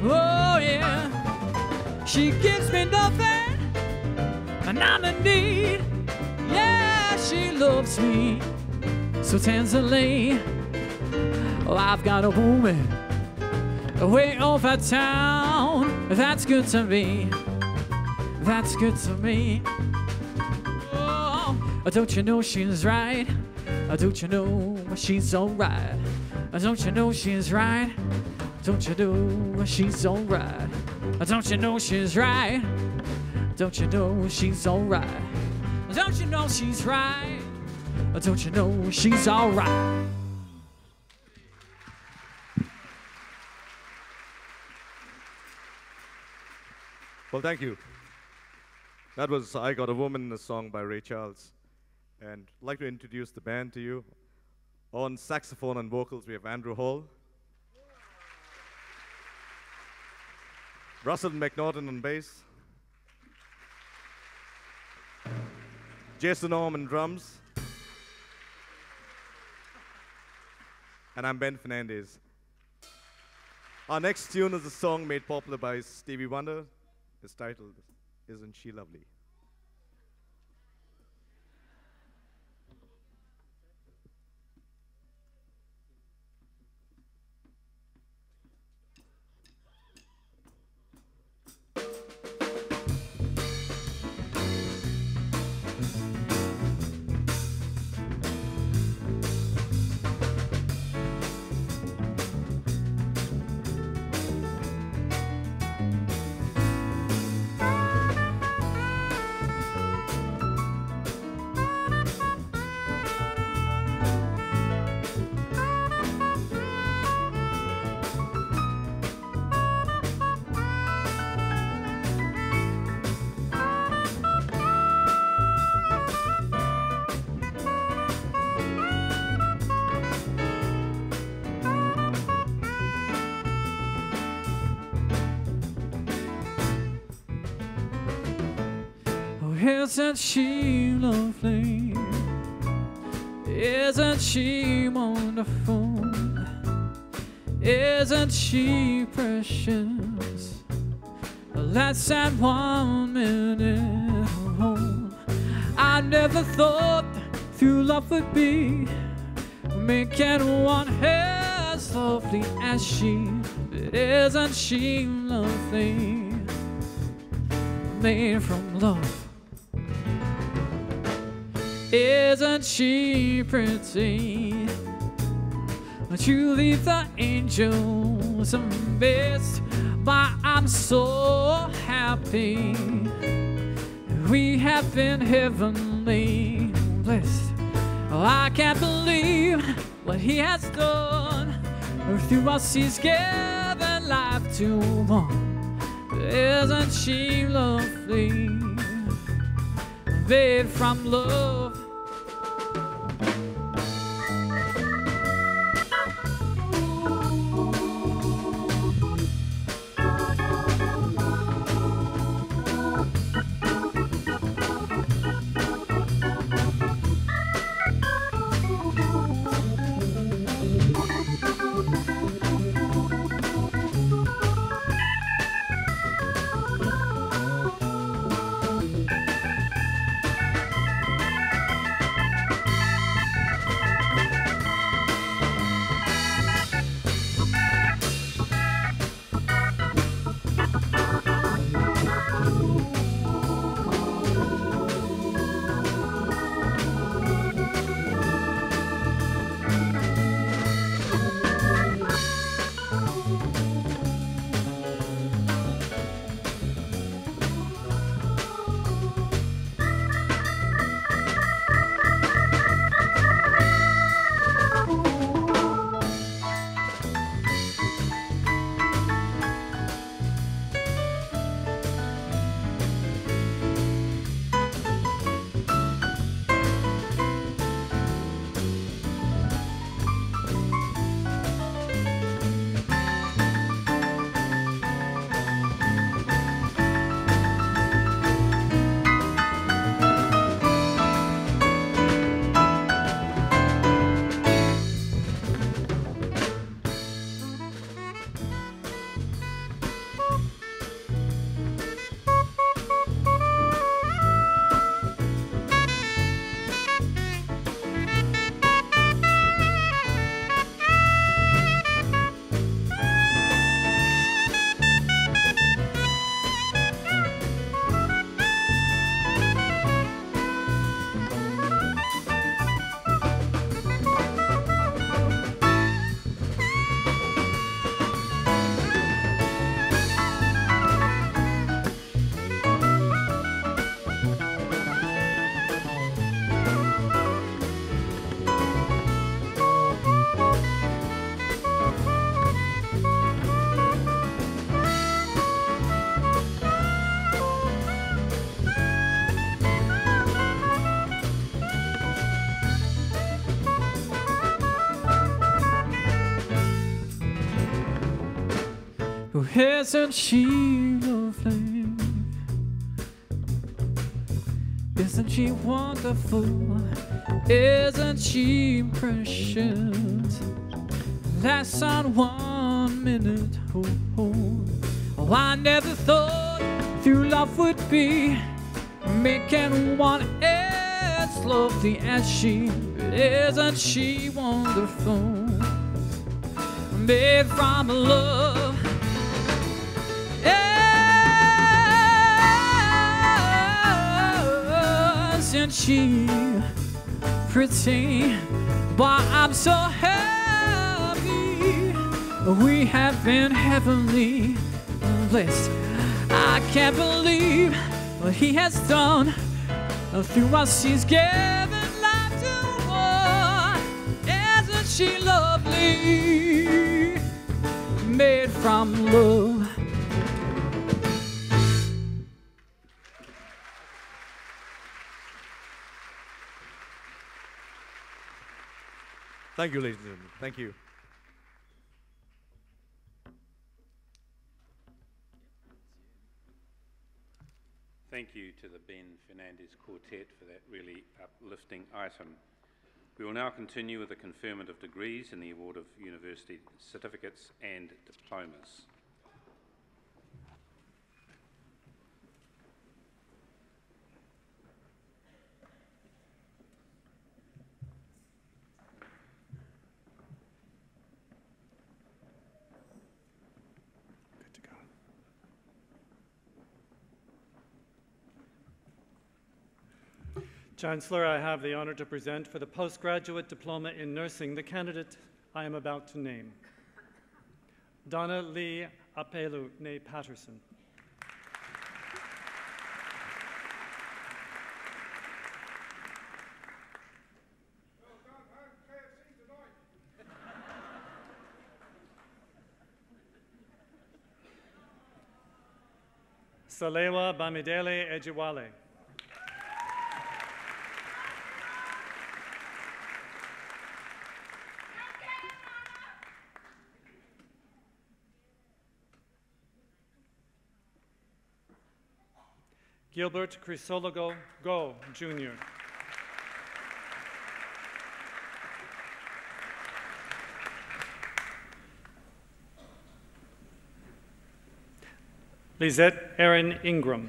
Oh yeah. She gives me nothing and I'm in need. Yeah, she loves me so tenderly. Oh, I've got a woman way over town that's good to me. That's good to me. Oh, don't you know she's right? Don't you know she's alright? Don't you know she's right? Don't you know she's alright? Don't you know she's right? Don't you know she's alright? Don't you know she's right? Don't you know she's alright? Well, thank you. That was I Got a Woman, a song by Ray Charles. And I'd like to introduce the band to you. On saxophone and vocals, we have Andrew Hall. Russell McNaughton on bass. Jason Orm on drums. And I'm Ben Fernandez. Our next tune is a song made popular by Stevie Wonder. It's titled, Isn't She Lovely? Isn't she lovely? Isn't she wonderful? Isn't she precious? Let's have 1 minute alone. I never thought through love would be making one as lovely as she. But isn't she lovely? Made from love. Isn't she pretty? To leave the angels amazed, but I'm so happy we have been heavenly blessed. Oh, I can't believe what he has done. Through us he's given life to one. Isn't she lovely? Made from love. Oh, isn't she lovely? Isn't she wonderful? Isn't she precious? Last on 1 minute. Oh, oh. Oh, I never thought through love would be making one as lovely as she. But isn't she wonderful? Made from love. Isn't she pretty? But I'm so happy we have been heavenly blessed. I can't believe what he has done through us. He's given life to one. Isn't she lovely? Made from love. Thank you, ladies and gentlemen. Thank you. Thank you to the Ben Fernandez Quartet for that really uplifting item. We will now continue with the conferment of degrees and the award of university certificates and diplomas. Chancellor, I have the honor to present for the postgraduate diploma in nursing the candidate I am about to name. Donna Lee Apelu Ne Patterson. Salewa Bamidele Ejiwale. Gilbert Crisologo Go, Jr. Lizette Erin Ingram.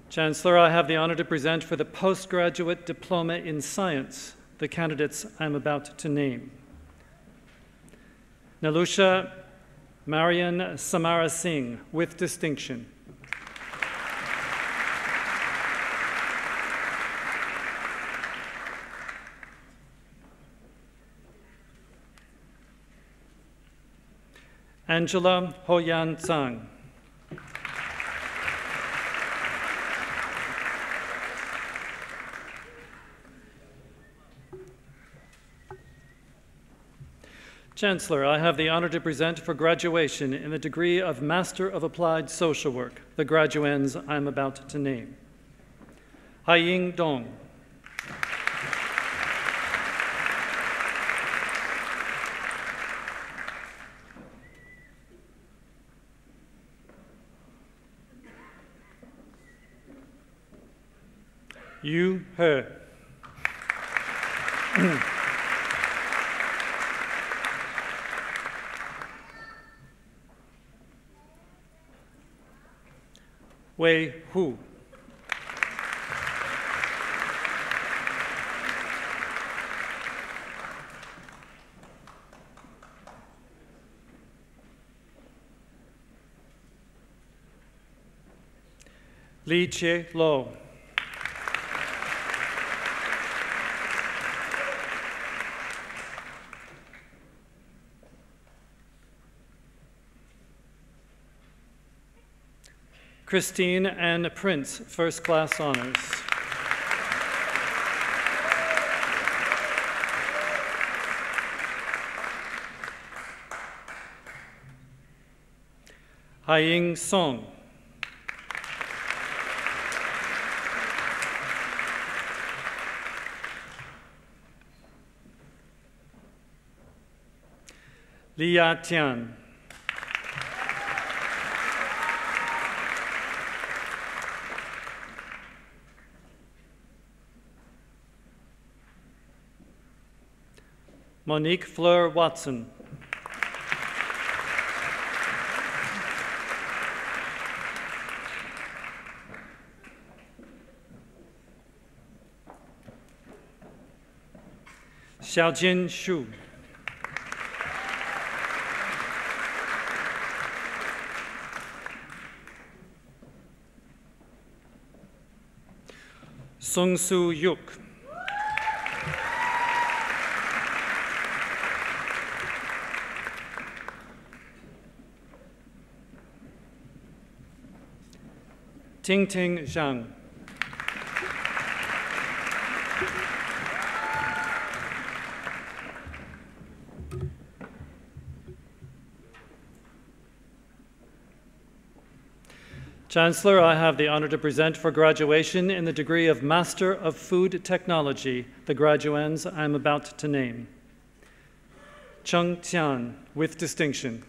Chancellor, I have the honor to present for the postgraduate diploma in science the candidates I'm about to name. Nalusha Marian Samara Singh, with distinction. Angela Hoyan Tsang. Chancellor, I have the honor to present for graduation in the degree of Master of Applied Social Work the graduands I'm about to name. Haiying Dong. Yu He. Wei Hu. Li Chie Lo. Christine Ann Prince, first class honors. Haiying Song. Lia Tian. Monique Fleur Watson. Xiaojin Xu. Sung Soo Yuk. Ting Ting Zhang. Chancellor, I have the honor to present for graduation in the degree of Master of Food Technology the graduands I am about to name. Chung Tian, with distinction.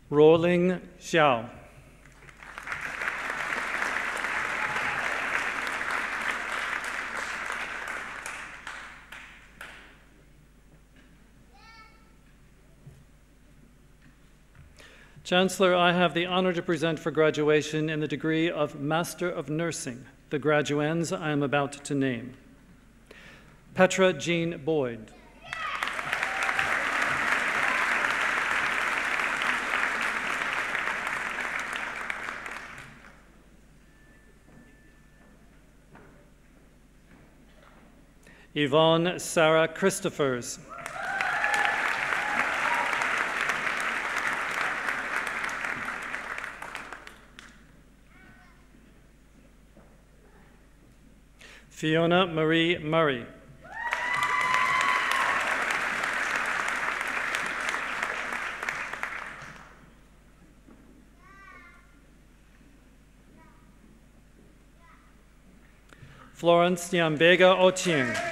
Ruoling Xiao. Chancellor, I have the honor to present for graduation in the degree of Master of Nursing the graduands I am about to name. Petra Jean Boyd. Yvonne Sarah Christophers. Fiona Marie Murray. Florence Nyambega Otieng.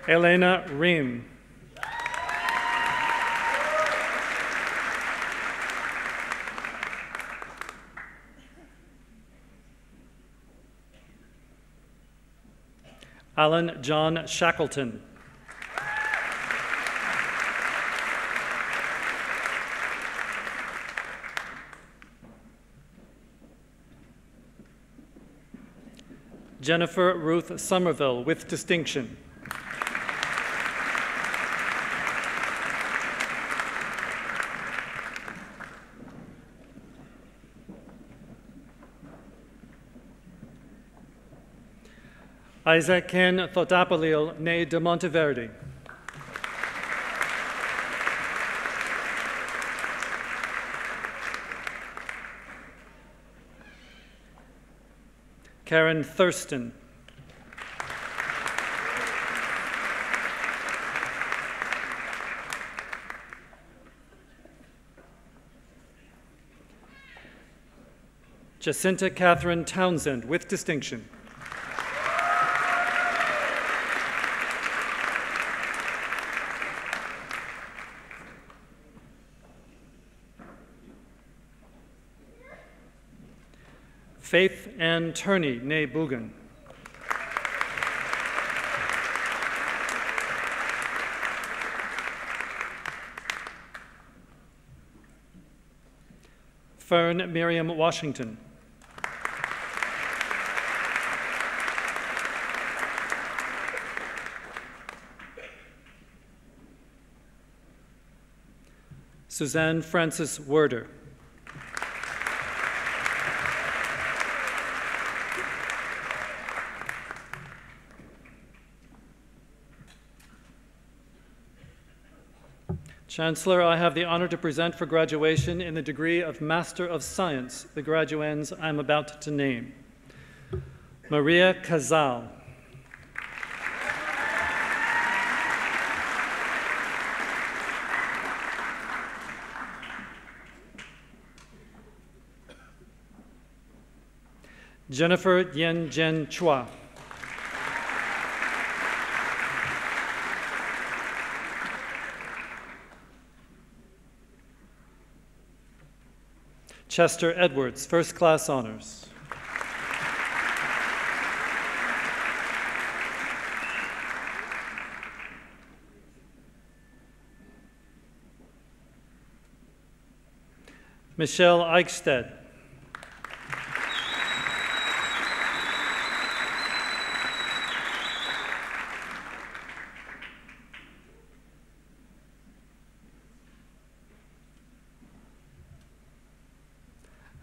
Elena Ream. Alan John Shackleton. Jennifer Ruth Somerville, with distinction. Isaac Ken Thotapalil, né de Monteverde. Karen Thurston. Jacinta Catherine Townsend, with distinction. Faith Ann Turney, née Boogan. Fern Miriam Washington. Suzanne Francis Werder. Chancellor, I have the honor to present for graduation in the degree of Master of Science the graduands I'm about to name. Maria Casal. Jennifer Yen Jen Chua. Chester Edwards, First Class Honors. Michelle Eichstead.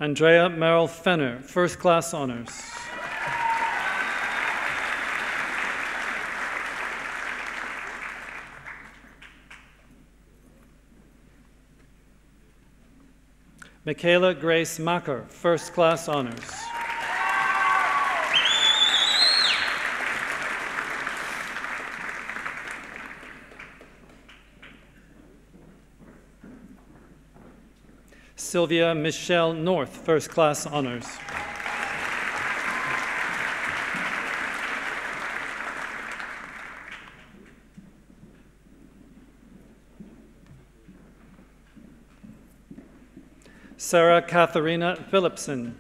Andrea Merrill Fenner, First Class Honors. Michaela Grace Macker, First Class Honors. Sylvia Michelle North, First Class Honors. Sarah Katharina Phillipson.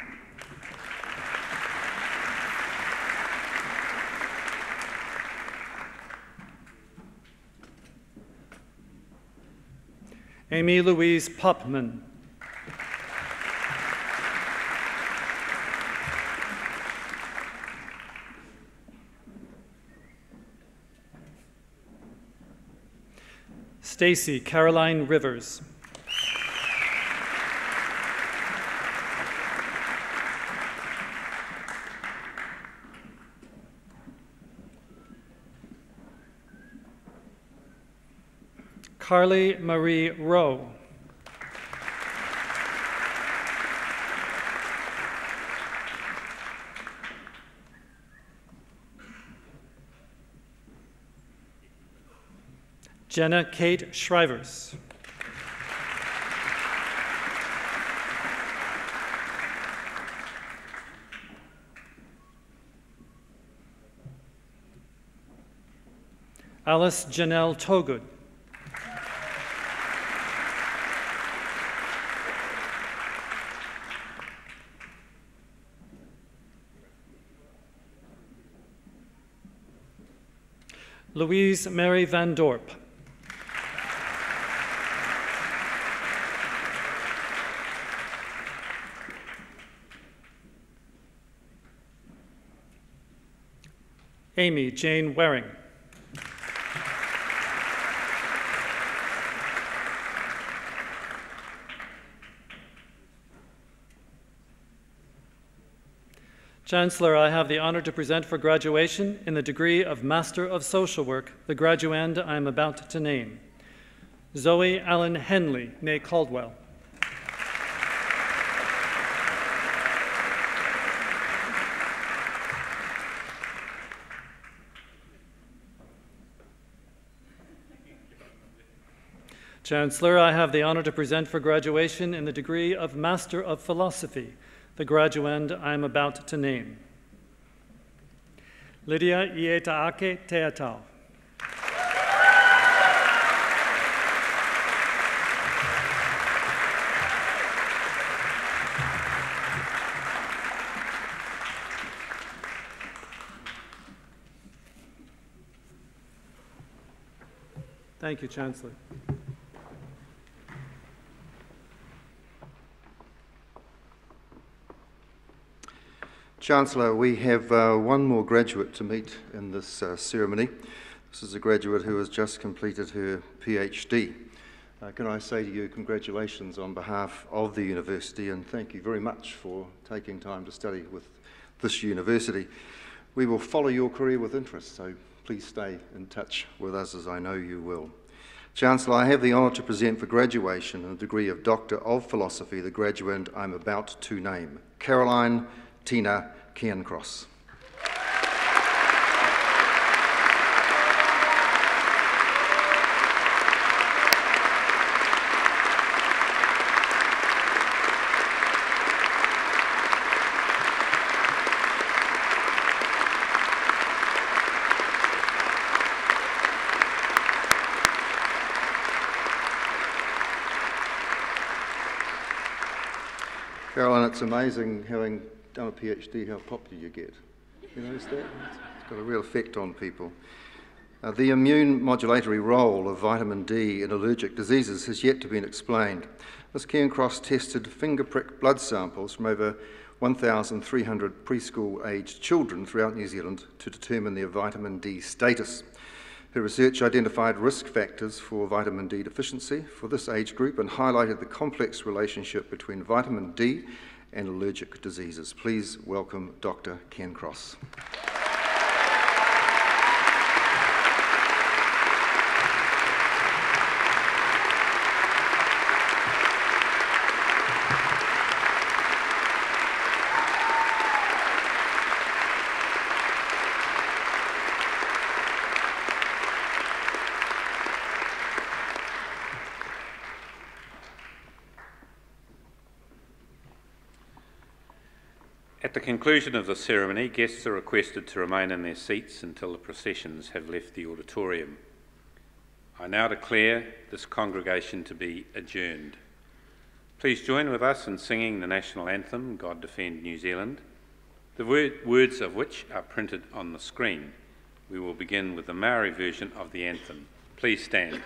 Amy Louise Popman. Stacy Caroline Rivers. Carly Marie Rowe. Jenna Kate Shrivers. Alice Janelle Togood. Louise Mary Van Dorp. Amy Jane Waring. Chancellor, I have the honor to present for graduation in the degree of Master of Social Work the graduand I am about to name. Zoe Allen Henley, née Caldwell. Chancellor, I have the honor to present for graduation in the degree of Master of Philosophy the graduand I am about to name. Lydia Ietaake Teatau. Thank you, Chancellor. Chancellor, we have one more graduate to meet in this ceremony. This is a graduate who has just completed her PhD. Can I say to you congratulations on behalf of the university, and thank you very much for taking time to study with this university. We will follow your career with interest, so please stay in touch with us, as I know you will. Chancellor, I have the honour to present for graduation in the degree of Doctor of Philosophy the graduand I'm about to name, Caroline Tina Cairncross. Caroline, it's amazing, having done a PhD, how popular you get. You notice that? It's got a real effect on people. The immune modulatory role of vitamin D in allergic diseases has yet to be explained. Ms. Cairncross tested finger prick blood samples from over 1,300 preschool-aged children throughout New Zealand to determine their vitamin D status. Her research identified risk factors for vitamin D deficiency for this age group and highlighted the complex relationship between vitamin D and allergic diseases. Please welcome Dr. Cairncross. At the conclusion of the ceremony, guests are requested to remain in their seats until the processions have left the auditorium. I now declare this congregation to be adjourned. Please join with us in singing the national anthem, God Defend New Zealand, the words of which are printed on the screen. We will begin with the Maori version of the anthem. Please stand.